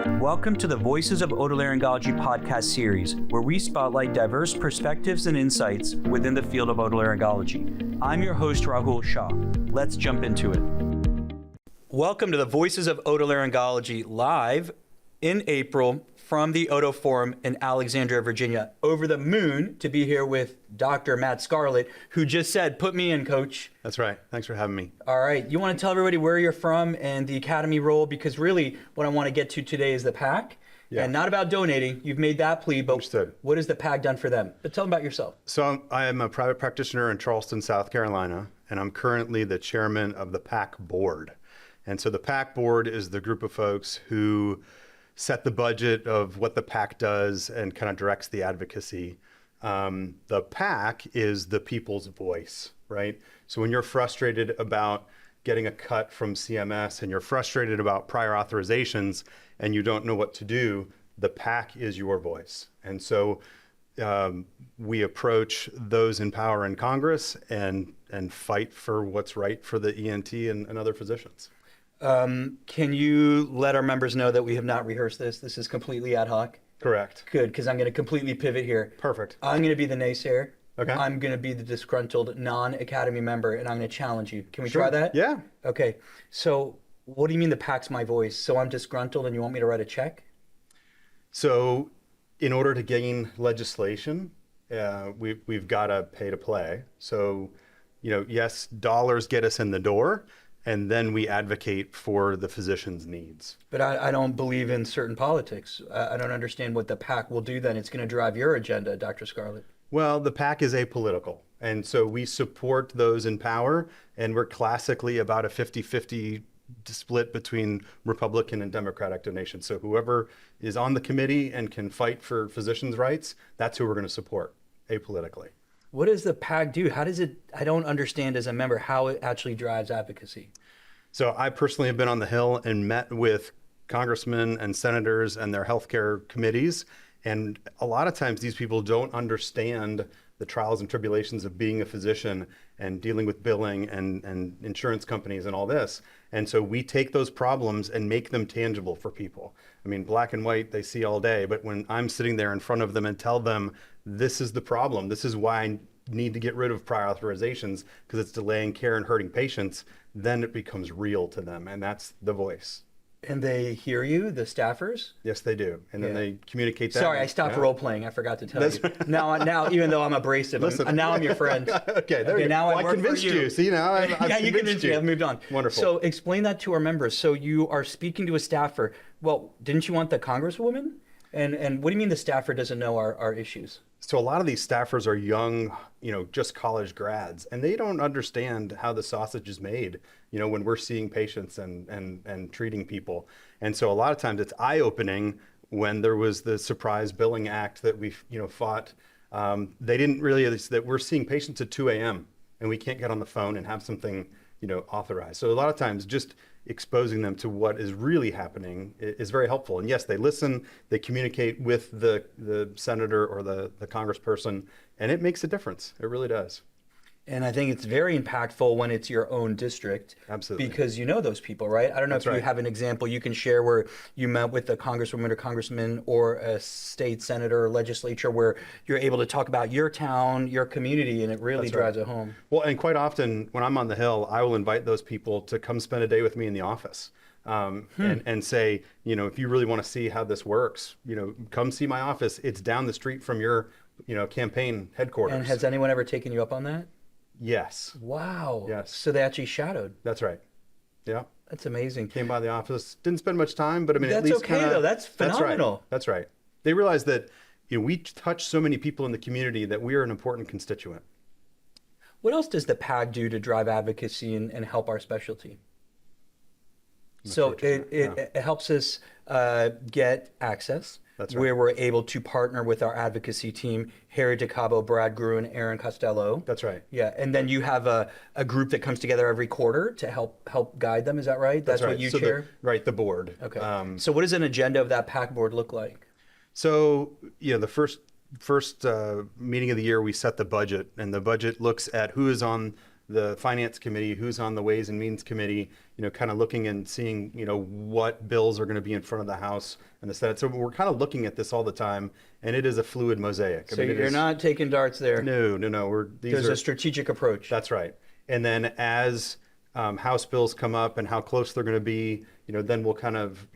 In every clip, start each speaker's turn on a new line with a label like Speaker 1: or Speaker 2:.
Speaker 1: Welcome to the Voices of Otolaryngology podcast series, where we spotlight diverse perspectives and insights within the field of otolaryngology. I'm your host, Rahul Shah. Let's jump into it. Welcome to the Voices of Otolaryngology live in April from the Oto Forum in Alexandria, Virginia. Over the moon to be here with Dr. Matt Scarlett, who just said, put me in, coach.
Speaker 2: That's right. Thanks for having me.
Speaker 1: All right. You want to tell everybody where you're from and the academy role? Because really what I want to get to today is the PAC. Yeah. And not about donating. You've made that plea, but
Speaker 2: Understood. What
Speaker 1: has the PAC done for them? But tell them about yourself.
Speaker 2: So I am a private practitioner in Charleston, South Carolina, and I'm currently the chairman of the PAC Board. And so the PAC Board is the group of folks who set the budget of what the PAC does and kind of directs the advocacy. The PAC is the people's voice, right? So when you're frustrated about getting a cut from CMS and you're frustrated about prior authorizations and you don't know what to do, the PAC is your voice. And so we approach those in power in Congress and fight for what's right for the ENT and other physicians.
Speaker 1: Can you let our members know that we have not rehearsed this? This is completely ad hoc?
Speaker 2: Correct.
Speaker 1: Good, because I'm going to completely pivot here.
Speaker 2: Perfect.
Speaker 1: I'm going to be the naysayer.
Speaker 2: Okay.
Speaker 1: I'm going to be the disgruntled non-academy member, and I'm going to challenge you. Can we try that?
Speaker 2: Yeah.
Speaker 1: Okay. So what do you mean the PAC's my voice? So I'm disgruntled and you want me to write a check?
Speaker 2: So in order to gain legislation, we've got to pay to play. So, yes, dollars get us in the door, and then we advocate for the physician's needs.
Speaker 1: But I don't believe in certain politics. I don't understand what the PAC will do then. It's going to drive your agenda, Dr. Scarlett.
Speaker 2: Well, the PAC is apolitical. And so we support those in power, and we're classically about a 50-50 split between Republican and Democratic donations. So whoever is on the committee and can fight for physicians' rights, that's who we're going to support apolitically.
Speaker 1: What does the PAC do? How does it, I don't understand as a member how it actually drives advocacy.
Speaker 2: So I personally have been on the Hill and met with congressmen and senators and their healthcare committees. And a lot of times these people don't understand the trials and tribulations of being a physician and dealing with billing and insurance companies and all this. And so we take those problems and make them tangible for people. I mean, black and white, they see all day, but when I'm sitting there in front of them and tell them, this is the problem, this is why I need to get rid of prior authorizations because it's delaying care and hurting patients, then it becomes real to them. And that's the voice.
Speaker 1: And they hear you, the staffers?
Speaker 2: Yes, they do. And then they communicate that.
Speaker 1: Sorry, I stopped role playing. I forgot to tell you. Now, even though I'm abrasive, now I'm your friend.
Speaker 2: Okay, there you go.
Speaker 1: Now
Speaker 2: I convinced you. See, now I've
Speaker 1: yeah, you convinced me. I've moved on.
Speaker 2: Wonderful.
Speaker 1: So explain that to our members. So you are speaking to a staffer. Well, didn't you want the congresswoman? And what do you mean the staffer doesn't know our issues?
Speaker 2: So a lot of these staffers are young, just college grads, and they don't understand how the sausage is made, when we're seeing patients and treating people. And so a lot of times it's eye-opening when there was the surprise billing act that we, fought. They didn't realize that we're seeing patients at 2 a.m. and we can't get on the phone and have something, authorized. So a lot of times just exposing them to what is really happening is very helpful. And yes, they listen, they communicate with the senator or the congressperson, and it makes a difference. It really does.
Speaker 1: And I think it's very impactful when it's your own district.
Speaker 2: Absolutely.
Speaker 1: Because you know those people, right? I don't know
Speaker 2: That's
Speaker 1: if you
Speaker 2: right.
Speaker 1: have an example you can share where you met with a congresswoman or congressman or a state senator or legislature where you're able to talk about your town, your community, and it really drives it home.
Speaker 2: Well, and quite often when I'm on the Hill, I will invite those people to come spend a day with me in the office. And say, if you really want to see how this works, come see my office. It's down the street from your, campaign headquarters.
Speaker 1: And has anyone ever taken you up on that?
Speaker 2: Yes.
Speaker 1: Wow.
Speaker 2: Yes.
Speaker 1: So they actually shadowed.
Speaker 2: That's right. Yeah.
Speaker 1: That's amazing.
Speaker 2: Came by the office. Didn't spend much time, but I mean,
Speaker 1: that's
Speaker 2: at least
Speaker 1: okay though. That's phenomenal.
Speaker 2: That's right. They realize that we touch so many people in the community that we are an important constituent.
Speaker 1: What else does the PAC do to drive advocacy and help our specialty? So it helps us get access.
Speaker 2: That's right.
Speaker 1: Where we're able to partner with our advocacy team, Harry DeCabo, Brad Gruen, Aaron Costello.
Speaker 2: That's right.
Speaker 1: Yeah, and then you have a group that comes together every quarter to help guide them. Is that right? That's right. What you chair?
Speaker 2: The board.
Speaker 1: Okay. So what does an agenda of that PAC board look like?
Speaker 2: So the first meeting of the year, we set the budget, and the budget looks at who is on the Finance Committee, who's on the Ways and Means Committee, kind of looking and seeing, what bills are going to be in front of the House and the Senate. So we're kind of looking at this all the time, and it is a fluid mosaic.
Speaker 3: So you're not taking darts there?
Speaker 2: No.
Speaker 3: There's a strategic approach.
Speaker 2: That's right. And then as House bills come up and how close they're going to be, then we'll kind of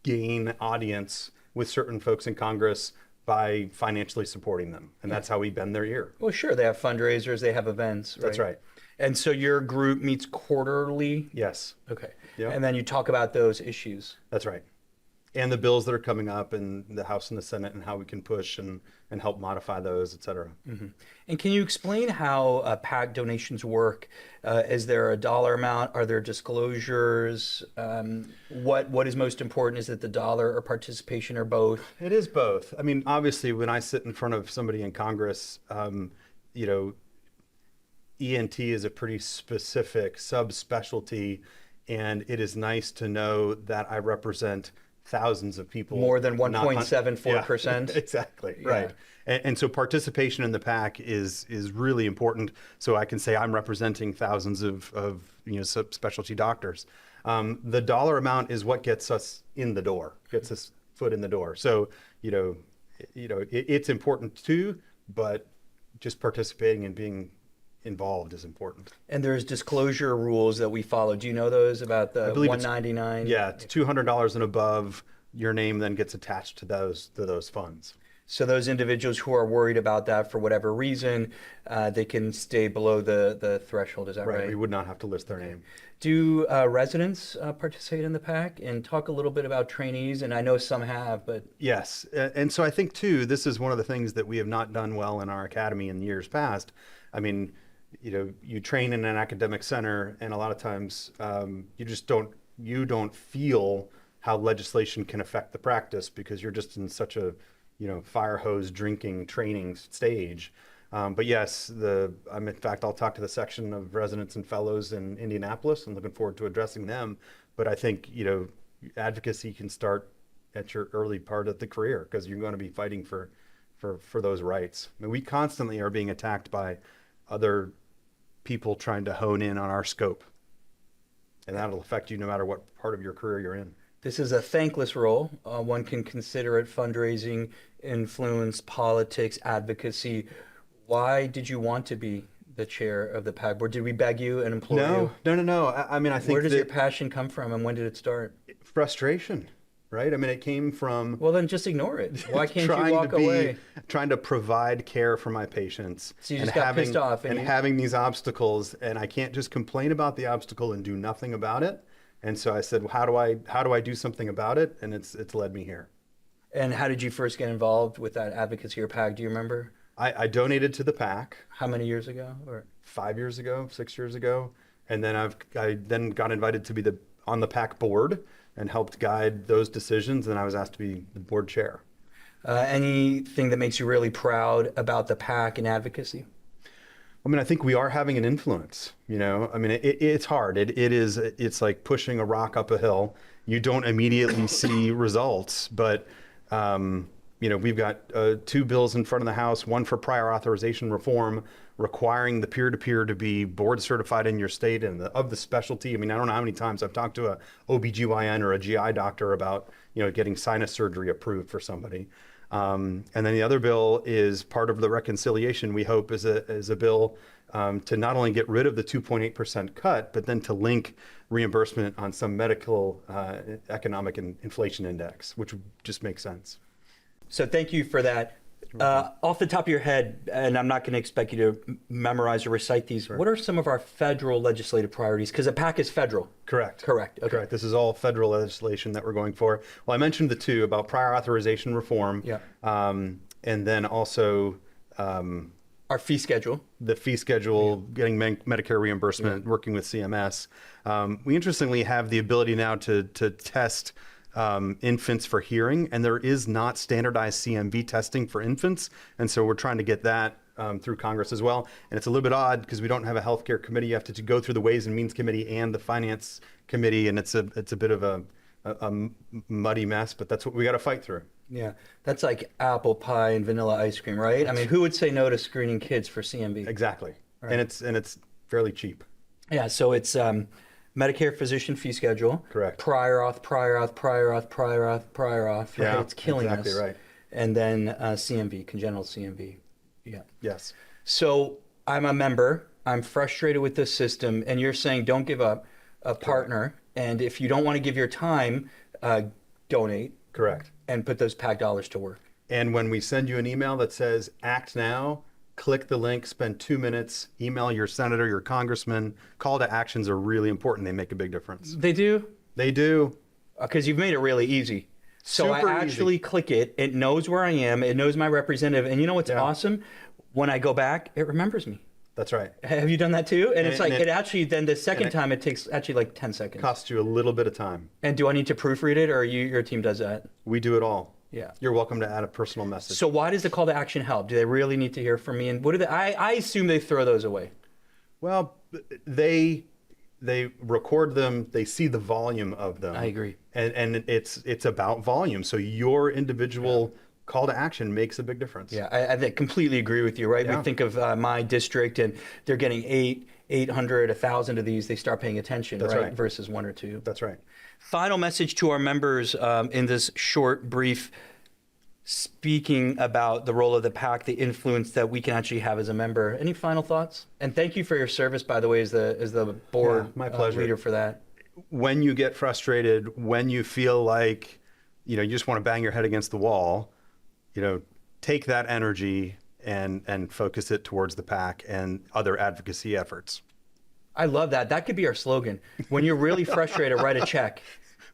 Speaker 2: gain audience with certain folks in Congress by financially supporting them. And that's how we bend their ear.
Speaker 3: Well, sure. They have fundraisers, they have events, right?
Speaker 2: That's right.
Speaker 3: And so your group meets quarterly?
Speaker 2: Yes.
Speaker 3: Okay.
Speaker 2: Yeah.
Speaker 3: And then you talk about those issues.
Speaker 2: That's right. And the bills that are coming up in the House and the Senate and how we can push and help modify those, et cetera.
Speaker 3: Mm-hmm. And can you explain how PAC donations work? Is there a dollar amount? Are there disclosures? What is most important? Is it the dollar or participation or both?
Speaker 2: It is both. I mean, obviously, when I sit in front of somebody in Congress, ENT is a pretty specific subspecialty, and it is nice to know that I represent thousands of people.
Speaker 3: More than 1.74%?
Speaker 2: Yeah, exactly,
Speaker 3: Yeah.
Speaker 2: right. And so participation in the PAC is really important. So I can say I'm representing thousands of subspecialty doctors. The dollar amount is what gets us in the door, gets us foot in the door. So, it's important too, but just participating and being involved is important.
Speaker 3: And there's disclosure rules that we follow. Do you know those about the $199?
Speaker 2: Yeah, it's $200 and above. Your name then gets attached to those funds.
Speaker 3: So those individuals who are worried about that for whatever reason, they can stay below the threshold. Is that right?
Speaker 2: We would not have to list their name.
Speaker 3: Do residents participate in the PAC? And talk a little bit about trainees, and I know some have, but...
Speaker 2: Yes, and so I think too, this is one of the things that we have not done well in our academy in years past. I mean, you train in an academic center, and a lot of times you don't feel how legislation can affect the practice because you're just in such a fire hose drinking training stage. But yes, in fact, I'll talk to the section of residents and fellows in Indianapolis. I'm looking forward to addressing them. But I think advocacy can start at your early part of the career because you're going to be fighting for those rights. I mean, we constantly are being attacked by other people trying to hone in on our scope, and that'll affect you no matter what part of your career you're in.
Speaker 3: This is a thankless role. One can consider it fundraising, influence, politics, advocacy. Why did you want to be the chair of the PAC board? Did we beg you and implore you?
Speaker 2: No. I mean, I think
Speaker 3: where does your passion come from, and when did it start?
Speaker 2: Frustration, right? I mean, it came from...
Speaker 3: Well, then just ignore it. Why can't you walk away?
Speaker 2: Trying to provide care for my patients.
Speaker 3: So you just got pissed off.
Speaker 2: And having these obstacles, and I can't just complain about the obstacle and do nothing about it. And so I said, well, how do I do something about it? And it's led me here.
Speaker 3: And how did you first get involved with that advocacy or PAC? Do you remember?
Speaker 2: I donated to the PAC.
Speaker 3: How many years ago?
Speaker 2: 5 years ago, 6 years ago. And then I then got invited to be on the PAC board and helped guide those decisions. And I was asked to be the board chair.
Speaker 3: Anything that makes you really proud about the PAC and advocacy?
Speaker 2: I mean, I think we are having an influence, I mean, it's hard. It's like pushing a rock up a hill. You don't immediately see results, but, we've got 2 bills in front of the House, one for prior authorization reform, requiring the peer-to-peer to be board certified in your state and of the specialty. I mean, I don't know how many times I've talked to a OBGYN or a GI doctor about, getting sinus surgery approved for somebody. And then the other bill is part of the reconciliation, we hope, is a bill to not only get rid of the 2.8% cut, but then to link reimbursement on some medical economic and inflation index, which just makes sense.
Speaker 3: So thank you for that. Off the top of your head, and I'm not going to expect you to memorize or recite these, What are some of our federal legislative priorities? Because the PAC is federal.
Speaker 2: Correct.
Speaker 3: Okay.
Speaker 2: Correct. This is all federal legislation that we're going for. Well, I mentioned the 2 about prior authorization reform.
Speaker 3: Yeah.
Speaker 2: And then also
Speaker 3: our fee schedule.
Speaker 2: The fee schedule, getting Medicare reimbursement, working with CMS. We interestingly have the ability now to test infants for hearing, and there is not standardized CMV testing for infants, and so we're trying to get that through Congress as well. And it's a little bit odd because we don't have a healthcare committee. You have to go through the Ways and Means Committee and the Finance Committee, and it's a bit of a muddy mess, but that's what we got to fight through.
Speaker 3: Yeah, that's like apple pie and vanilla ice cream, right? I mean, who would say no to screening kids for CMV?
Speaker 2: Exactly.
Speaker 3: Right.
Speaker 2: And it's fairly cheap.
Speaker 3: Yeah, so it's Medicare physician fee schedule.
Speaker 2: Correct.
Speaker 3: Prior auth. Right?
Speaker 2: Yeah,
Speaker 3: It's killing
Speaker 2: exactly
Speaker 3: us.
Speaker 2: right.
Speaker 3: And then CMV, congenital CMV. Yeah.
Speaker 2: Yes.
Speaker 3: So I'm a member. I'm frustrated with this system, and you're saying don't give up. A partner, and if you don't want to give your time, donate.
Speaker 2: Correct.
Speaker 3: And put those PAC dollars to work.
Speaker 2: And when we send you an email that says act now, click the link, spend 2 minutes, email your senator, your congressman. Call to actions are really important. They make a big difference.
Speaker 3: They do?
Speaker 2: They do.
Speaker 3: Because you've made it really easy. So
Speaker 2: Super
Speaker 3: I actually click it. It knows where I am. It knows my representative. And you know what's awesome? When I go back, it remembers me.
Speaker 2: That's right.
Speaker 3: Have you done that too? And it's like,
Speaker 2: it
Speaker 3: it actually, then the second time, it takes actually like 10 seconds.
Speaker 2: Costs you a little bit of time.
Speaker 3: And do I need to proofread it, or your team does that?
Speaker 2: We do it all.
Speaker 3: Yeah.
Speaker 2: You're welcome to add a personal message.
Speaker 3: So why does the call to action help? Do they really need to hear from me? And what do they, I assume they throw those away.
Speaker 2: Well, they record them. They see the volume of them.
Speaker 3: I agree.
Speaker 2: And it's about volume. So your individual call to action makes a big difference.
Speaker 3: Yeah, I completely agree with you, right?
Speaker 2: Yeah.
Speaker 3: We think of my district, and they're getting 800, 1,000 of these. They start paying attention,
Speaker 2: That's right.
Speaker 3: Versus 1 or 2.
Speaker 2: That's right.
Speaker 3: Final message to our members in this short, brief, speaking about the role of the PAC, the influence that we can actually have as a member. Any final thoughts? And thank you for your service, by the way, as the board
Speaker 2: my pleasure.
Speaker 3: leader for that.
Speaker 2: When you get frustrated, when you feel like, you just want to bang your head against the wall, take that energy and focus it towards the PAC and other advocacy efforts.
Speaker 3: I love that. That could be our slogan. When you're really frustrated, write a check.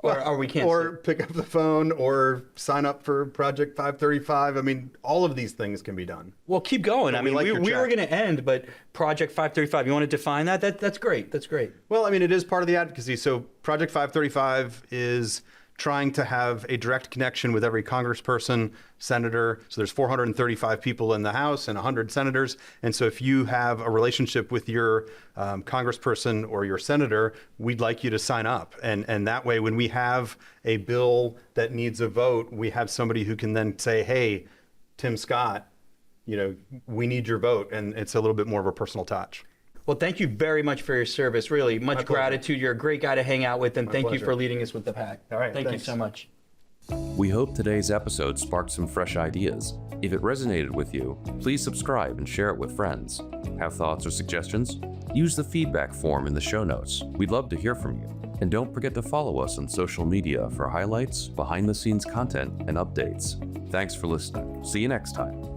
Speaker 3: Or we can't.
Speaker 2: Or pick up the phone or sign up for Project 535. I mean, all of these things can be done.
Speaker 3: Well, keep going.
Speaker 2: But
Speaker 3: I mean,
Speaker 2: like
Speaker 3: we
Speaker 2: your
Speaker 3: were
Speaker 2: check.
Speaker 3: going to end, but Project 535, you want to define that? That's great. That's great.
Speaker 2: Well, I mean, it is part of the advocacy. So Project 535 is trying to have a direct connection with every congressperson, senator. So there's 435 people in the House and 100 senators. And so if you have a relationship with your congressperson or your senator, we'd like you to sign up. And that way, when we have a bill that needs a vote, we have somebody who can then say, hey, Tim Scott, we need your vote. And it's a little bit more of a personal touch.
Speaker 3: Well, thank you very much for your service. Really, much gratitude. You're a great guy to hang out with, and thank you for leading us with the PAC.
Speaker 2: All right,
Speaker 3: thank
Speaker 2: thanks.
Speaker 3: you so much.
Speaker 4: We hope today's episode sparked some fresh ideas. If it resonated with you, please subscribe and share it with friends. Have thoughts or suggestions? Use the feedback form in the show notes. We'd love to hear from you. And don't forget to follow us on social media for highlights, behind-the-scenes content, and updates. Thanks for listening. See you next time.